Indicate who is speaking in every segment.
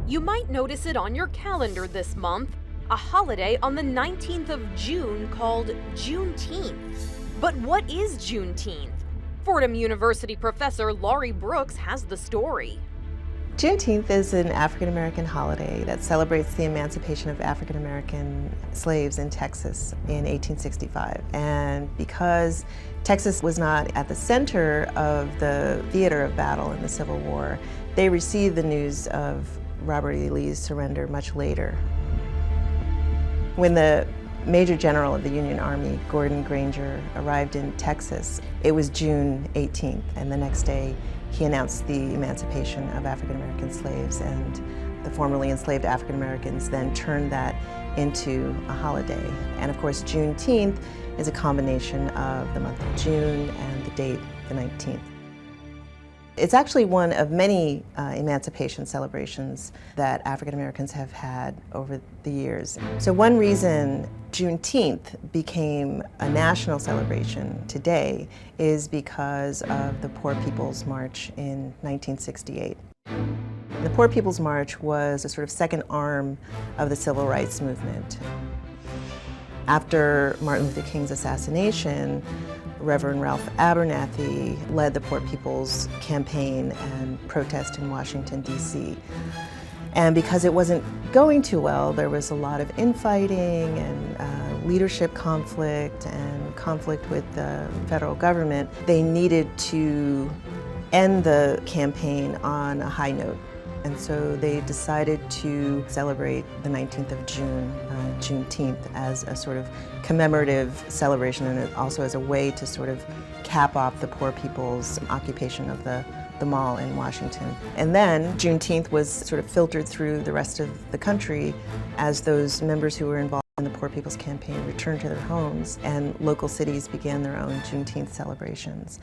Speaker 1: You might notice it on your calendar this month, a holiday on the 19th of June called Juneteenth. But what is Juneteenth? Fordham University professor Laurie Brooks has the story.
Speaker 2: Juneteenth is an African-American holiday that celebrates the emancipation of African-American slaves in Texas in 1865. And because Texas was not at the center of the theater of battle in the Civil War, they received the news of Robert E. Lee's surrender much later. When the Major General of the Union Army, Gordon Granger, arrived in Texas, it was June 18th, and the next day he announced the emancipation of African-American slaves, and the formerly enslaved African-Americans then turned that into a holiday. And of course, Juneteenth is a combination of the month of June and the date, the 19th. It's actually one of many emancipation celebrations that African Americans have had over the years. So one reason Juneteenth became a national celebration today is because of the Poor People's March in 1968. The Poor People's March was a sort of second arm of the civil rights movement. After Martin Luther King's assassination, Reverend Ralph Abernathy led the Poor People's Campaign and protest in Washington, D.C. And because it wasn't going too well, there was a lot of infighting and leadership conflict and conflict with the federal government. They needed to end the campaign on a high note. And so they decided to celebrate the 19th of June, Juneteenth, as a sort of commemorative celebration, and also as a way to sort of cap off the poor people's occupation of the mall in Washington. And then Juneteenth was sort of filtered through the rest of the country as those members who were involved in the Poor People's Campaign returned to their homes, and local cities began their own Juneteenth celebrations.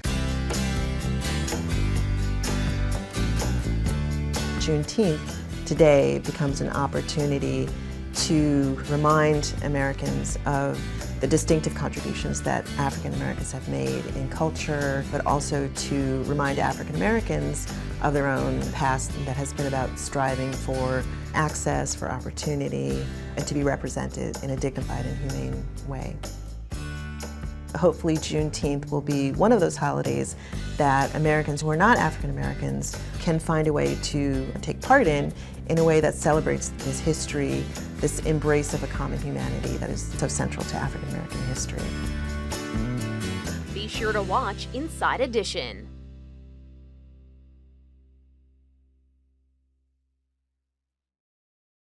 Speaker 2: Juneteenth today becomes an opportunity to remind Americans of the distinctive contributions that African Americans have made in culture, but also to remind African Americans of their own past that has been about striving for access, for opportunity, and to be represented in a dignified and humane way. Hopefully Juneteenth will be one of those holidays that Americans who are not African Americans can find a way to take part in a way that celebrates this history, this embrace of a common humanity that is so central to African American history.
Speaker 1: Be sure to watch Inside Edition.